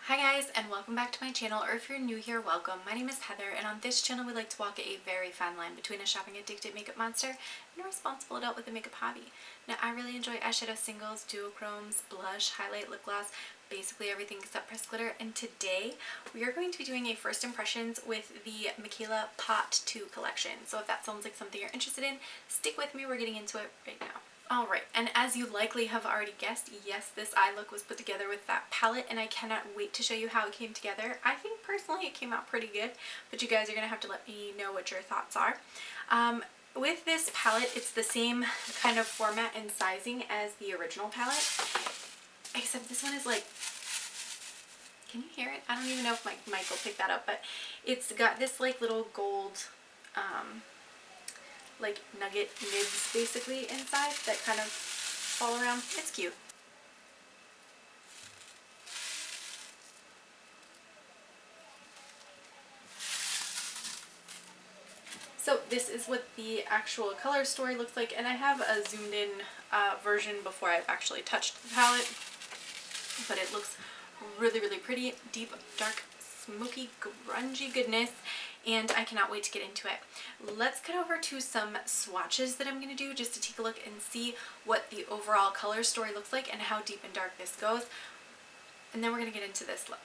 Hi guys, and welcome back to my channel, or if you're new here, welcome. My name is Heather, and on this channel we like to walk a very fine line between a shopping addicted makeup monster and a responsible adult with a makeup hobby. Now, I really enjoy eyeshadow singles, duochromes, blush, highlight, lip gloss, basically everything except pressed glitter, and today we are going to be doing a first impressions with the Mikayla Paht 2 collection. So if that sounds like something you're interested in, stick with me, we're getting into it right now. Alright, and as you likely have already guessed, yes, this eye look was put together with that palette, and I cannot wait to show you how it came together. I think personally it came out pretty good, but you guys are going to have to let me know what your thoughts are. With this palette, it's the same kind of format and sizing as the original palette, except this one is like, can you hear it? I don't even know if my mic will pick that up, but it's got this like little gold like nugget nibs basically inside that kind of fall around. It's cute. So this is what the actual color story looks like, and I have a zoomed in version before I've actually touched the palette, but it looks really, really pretty. Deep, dark, smoky, grungy goodness, and I cannot wait to get into it. Let's get over to some swatches that I'm going to do just to take a look and see what the overall color story looks like and how deep and dark this goes, and then we're going to get into this look.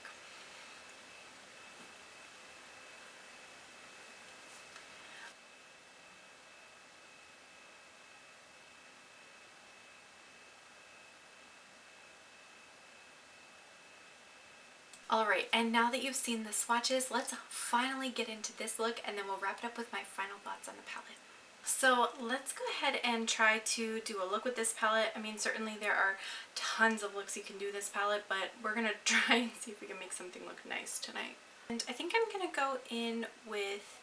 Alright, and now that you've seen the swatches, let's finally get into this look, and then we'll wrap it up with my final thoughts on the palette. So let's go ahead and try to do a look with this palette. I mean, certainly there are tons of looks you can do with this palette, but we're going to try and see if we can make something look nice tonight. And I think I'm going to go in with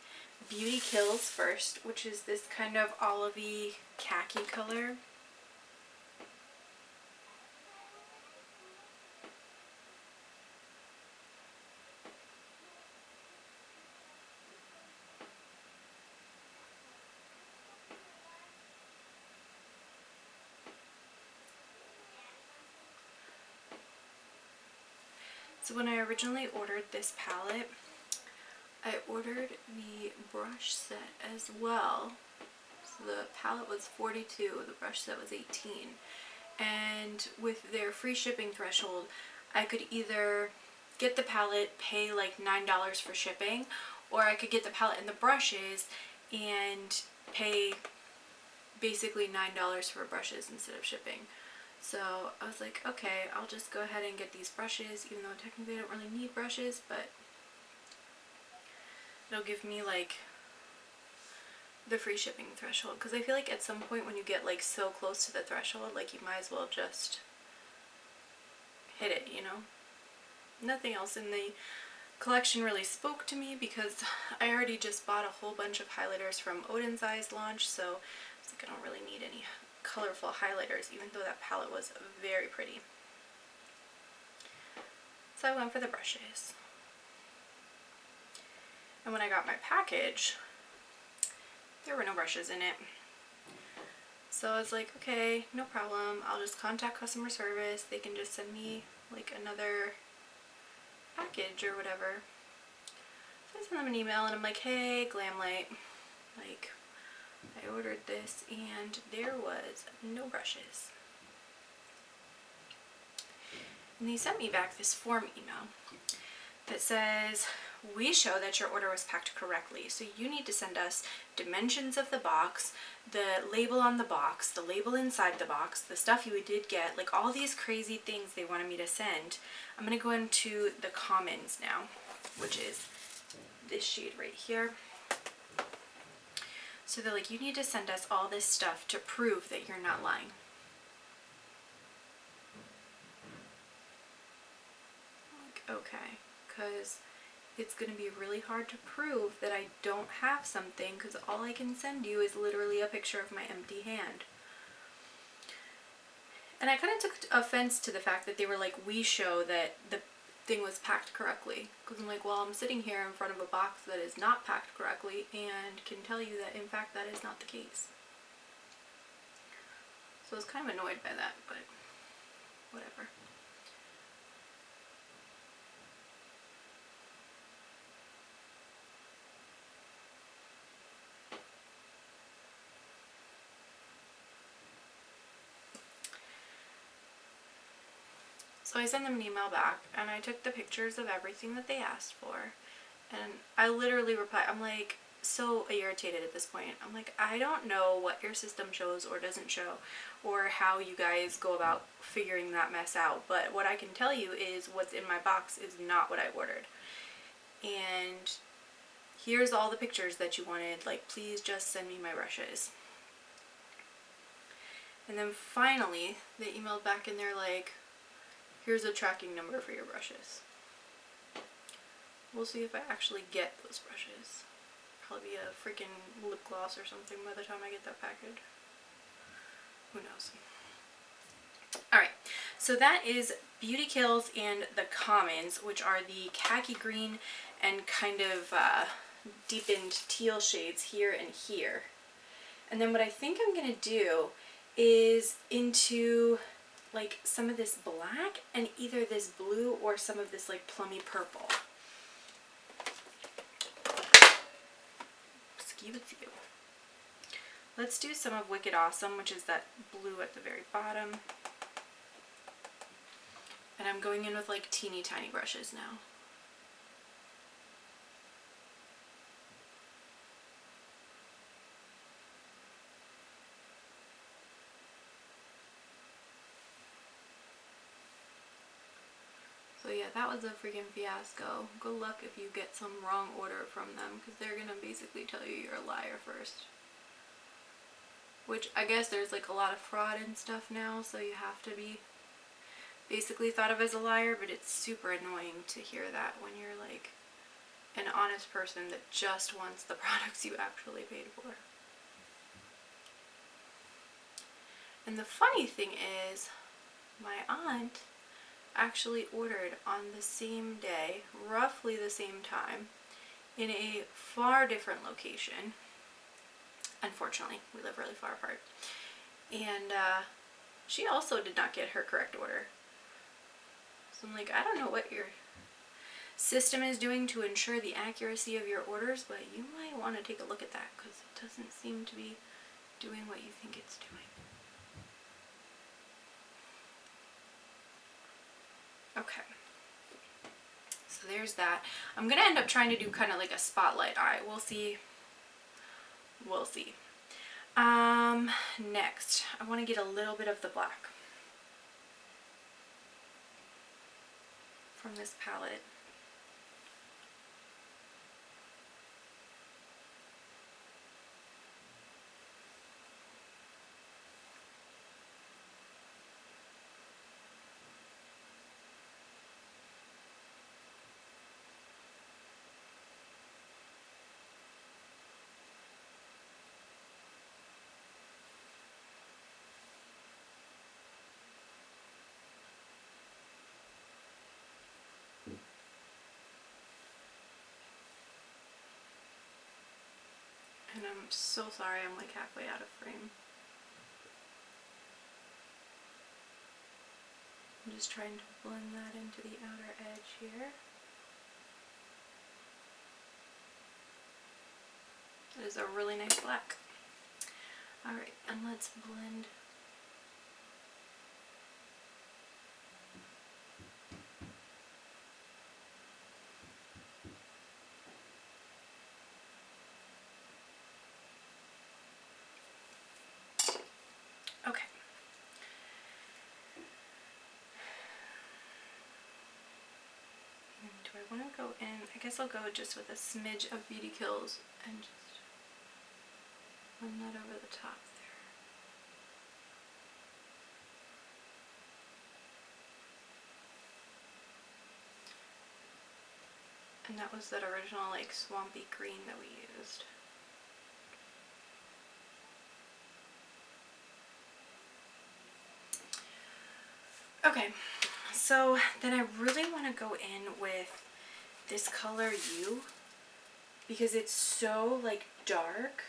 Beauty Kills first, which is this kind of olivey khaki color. So when I originally ordered this palette, I ordered the brush set as well. So the palette was $42, the brush set was $18. And with their free shipping threshold, I could either get the palette, pay like $9 for shipping, or I could get the palette and the brushes and pay basically $9 for brushes instead of shipping. So I was like, okay, I'll just go ahead and get these brushes, even though technically I don't really need brushes, but it'll give me like the free shipping threshold, because I feel like at some point when you get like so close to the threshold, like you might as well just hit it, you know? Nothing else in the collection really spoke to me because I already just bought a whole bunch of highlighters from Odin's Eyes launch, so I was like, I don't really need any colorful highlighters, even though that palette was very pretty. So I went for the brushes. And when I got my package, there were no brushes in it. So I was like, okay, no problem. I'll just contact customer service. They can just send me like another package or whatever. So I sent them an email and I'm like, hey, Glamlite, like, I ordered this and there was no brushes. And they sent me back this form email that says, we show that your order was packed correctly, so you need to send us dimensions of the box, the label on the box, the label inside the box, the stuff you did get, like all these crazy things they wanted me to send. I'm going to go into the commons now, which is this shade right here. So they're like, you need to send us all this stuff to prove that you're not lying. Like, okay, because it's going to be really hard to prove that I don't have something, because all I can send you is literally a picture of my empty hand. And I kind of took offense to the fact that they were like, we show that the thing was packed correctly, because I'm like, well, I'm sitting here in front of a box that is not packed correctly and can tell you that in fact that is not the case. So I was kind of annoyed by that, but whatever. So I sent them an email back, and I took the pictures of everything that they asked for, and I literally replied, I'm like so irritated at this point. I'm like, I don't know what your system shows or doesn't show, or how you guys go about figuring that mess out, but what I can tell you is what's in my box is not what I ordered. And here's all the pictures that you wanted, like, please just send me my brushes. And then finally, they emailed back and they're like, here's a tracking number for your brushes. We'll see if I actually get those brushes. Probably be a freaking lip gloss or something by the time I get that package. Who knows? Alright, so that is Beauty Kills and the Commons, which are the khaki green and kind of deepened teal shades here and here. And then what I think I'm going to do is into like some of this black and either this blue or some of this like plummy purple. Ski-with-you. Let's do some of Wicked Awesome, which is that blue at the very bottom. And I'm going in with like teeny tiny brushes now. So yeah, that was a freaking fiasco. Good luck if you get some wrong order from them, because they're gonna basically tell you you're a liar first. Which I guess there's like a lot of fraud and stuff now, so you have to be basically thought of as a liar, but it's super annoying to hear that when you're like an honest person that just wants the products you actually paid for. And the funny thing is, my aunt actually ordered on the same day, roughly the same time, in a far different location. Unfortunately, we live really far apart. And she also did not get her correct order. So I'm like, I don't know what your system is doing to ensure the accuracy of your orders, but you might want to take a look at that, because it doesn't seem to be doing what you think it's doing. Okay, so there's that. I'm gonna end up trying to do kind of like a spotlight eye. We'll see. We'll see. Next, I want to get a little bit of the black from this palette. And I'm so sorry, I'm like halfway out of frame. I'm just trying to blend that into the outer edge here. It is a really nice black. Alright, and let's blend. Okay. And do I want to go in? I guess I'll go just with a smidge of Beauty Kills and just run that over the top there. And that was that original like swampy green that we used. Okay, so then I really want to go in with this color U, because it's so like dark,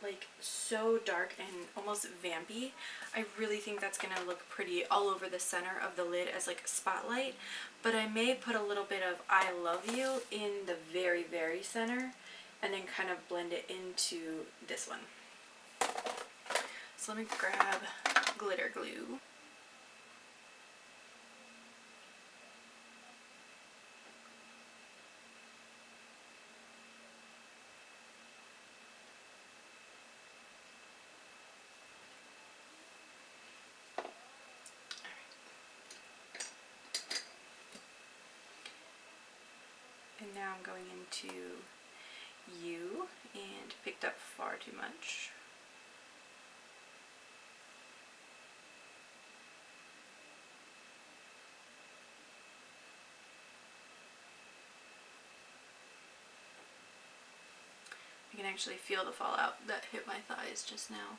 like so dark and almost vampy. I really think that's going to look pretty all over the center of the lid as like a spotlight, but I may put a little bit of I Love You in the very, very center and then kind of blend it into this one. So let me grab glitter glue. And now I'm going into U and picked up far too much. I can actually feel the fallout that hit my thighs just now.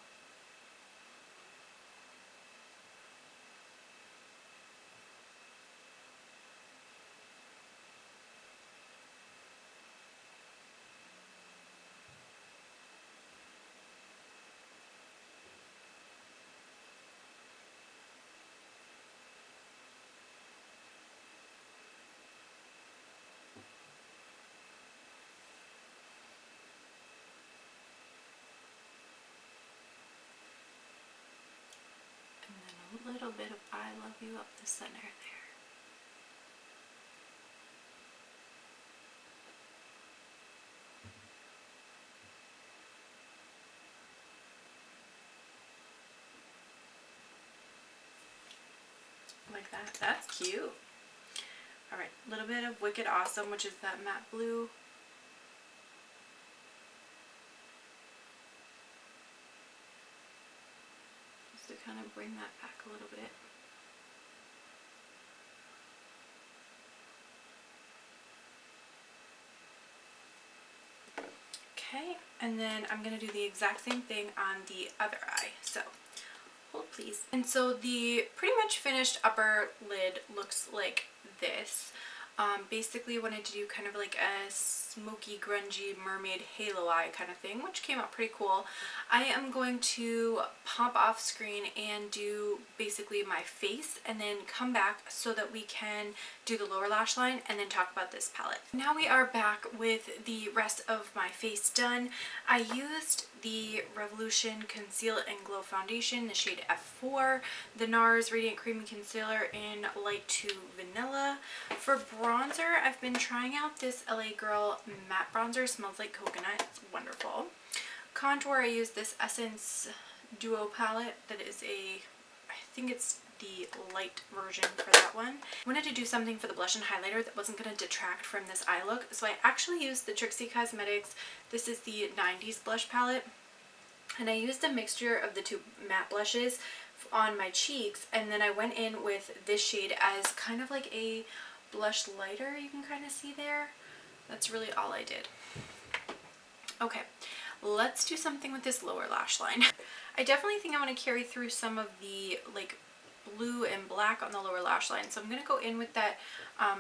A little bit of I love you up the center there. Like that. That's cute. Alright, a little bit of Wicked Awesome, which is that matte blue. Just to kind of bring that back a little bit. Okay, and then I'm going to do the exact same thing on the other eye. So, hold please. And so the pretty much finished upper lid looks like this. Basically wanted to do kind of like a smoky, grungy mermaid halo eye kind of thing, which came out pretty cool. I am going to pop off screen and do basically my face and then come back so that we can do the lower lash line and then talk about this palette. Now we are back with the rest of my face done. I used the Revolution Conceal and Glow Foundation, the shade F4, the NARS Radiant Creamy Concealer in Light to Vanilla. For bronzer, I've been trying out this LA Girl matte bronzer. Smells like coconut. It's wonderful. Contour, I use this Essence Duo palette that is I think it's the light version for that one. I wanted to do something for the blush and highlighter that wasn't going to detract from this eye look, so I actually used the Trixie Cosmetics. This is the 90s blush palette, and I used a mixture of the two matte blushes on my cheeks, and then I went in with this shade as kind of like a blush lighter. You can kind of see there. That's really all I did. Okay, let's do something with this lower lash line. I definitely think I want to carry through some of the like blue and black on the lower lash line, so I'm going to go in with that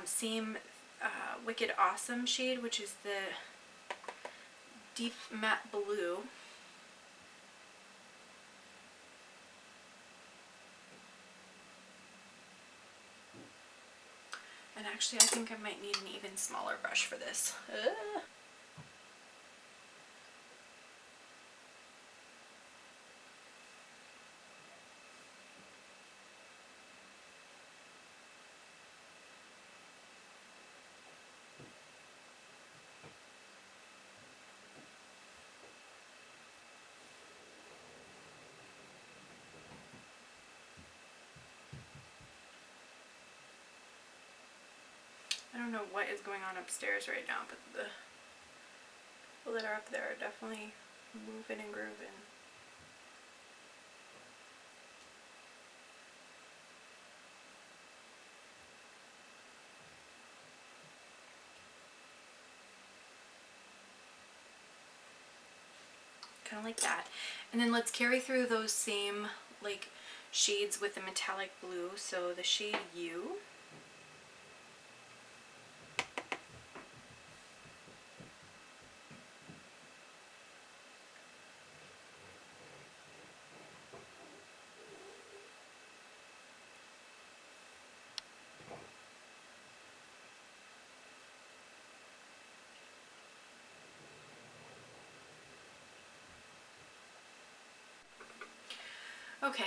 same Wicked Awesome shade, which is the deep matte blue. And actually I think I might need an even smaller brush for this. I don't know what is going on upstairs right now, but the people that are up there are definitely moving and grooving. Kind of like that. And then let's carry through those same like shades with the metallic blue. So the shade U. Okay,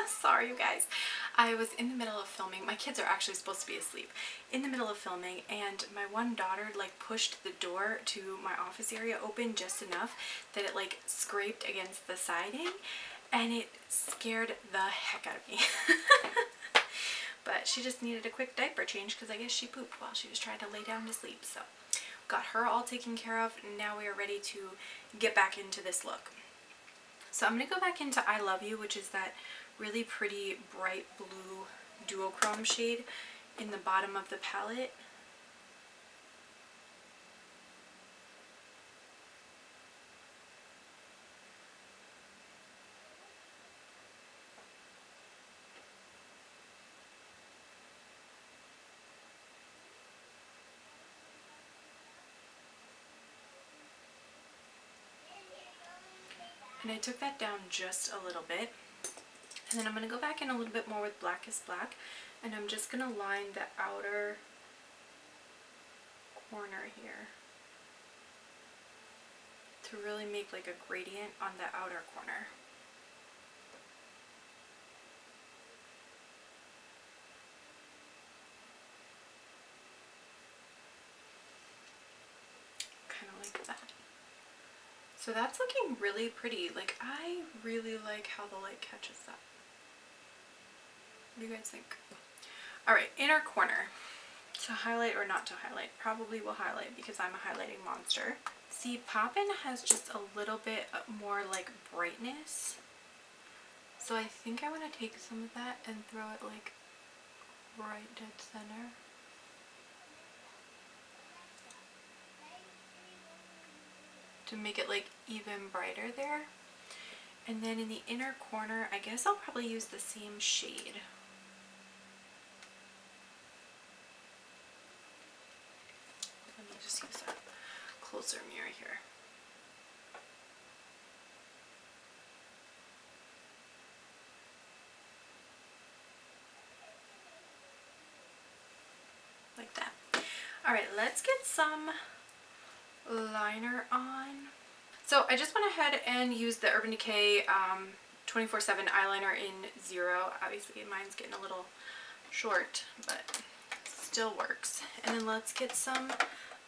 sorry you guys. I was in the middle of filming. My kids are actually supposed to be asleep. In the middle of filming, and my one daughter like pushed the door to my office area open just enough that it like scraped against the siding, and it scared the heck out of me. but she just needed a quick diaper change because I guess she pooped while she was trying to lay down to sleep. So got her all taken care of, and now we are ready to get back into this look. So I'm going to go back into I Love You, which is that really pretty bright blue duochrome shade in the bottom of the palette. And I took that down just a little bit. And then I'm going to go back in a little bit more with Blackest Black. And I'm just going to line the outer corner here to really make like a gradient on the outer corner. Kind of like that. So that's looking really pretty. Like, I really like how the light catches that. What do you guys think? Alright, inner corner. To highlight or not to highlight? Probably will highlight because I'm a highlighting monster. See, Poppin' has just a little bit more like brightness. So I think I want to take some of that and throw it like right dead center. To make it like even brighter there. And then in the inner corner, I guess I'll probably use the same shade. Let me just use a closer mirror here. Like that. Alright, let's get some liner on. So I just went ahead and used the Urban Decay 24/7 eyeliner in 0. Obviously mine's getting a little short, but still works. And then let's get some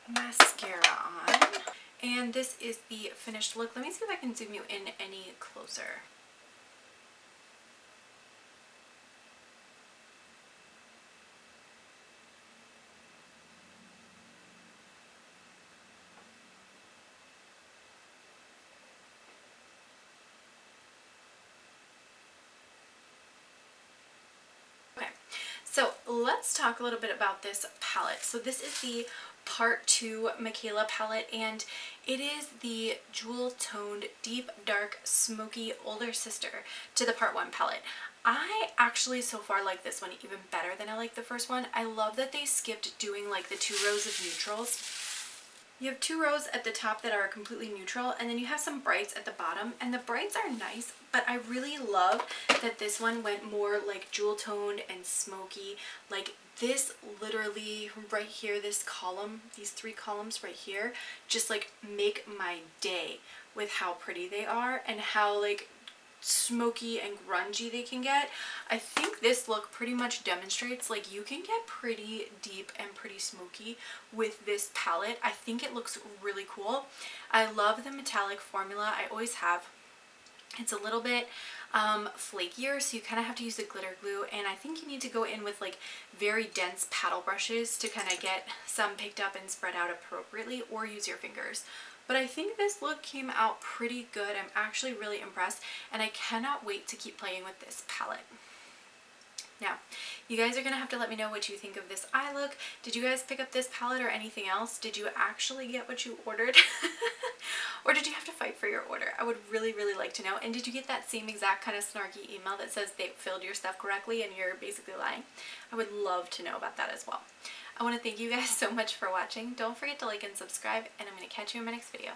mascara on. And this is the finished look. Let me see if I can zoom you in any closer. So let's talk a little bit about this palette. So this is the Part 2 Mikayla palette, and it is the jewel toned deep dark smoky older sister to the Part 1 palette. I actually so far like this one even better than I like the first one. I love that they skipped doing like the 2 rows of neutrals. You have 2 rows at the top that are completely neutral, and then you have some brights at the bottom, and the brights are nice, but I really love that this one went more like jewel toned and smoky. Like this literally right here, this column, these 3 columns right here, just like make my day with how pretty they are and how like smoky and grungy they can get. I think this look pretty much demonstrates like you can get pretty deep and pretty smoky with this palette. I think it looks really cool. I love the metallic formula. I always have. It's a little bit flakier, so you kind of have to use the glitter glue, and I think you need to go in with like very dense paddle brushes to kind of get some picked up and spread out appropriately, or use your fingers. But I think this look came out pretty good. I'm actually really impressed, and I cannot wait to keep playing with this palette. Now, you guys are going to have to let me know what you think of this eye look. Did you guys pick up this palette or anything else? Did you actually get what you ordered? Or did you have to fight for your order? I would really, really like to know. And did you get that same exact kind of snarky email that says they filled your stuff correctly and you're basically lying? I would love to know about that as well. I want to thank you guys so much for watching. Don't forget to like and subscribe, and I'm going to catch you in my next video.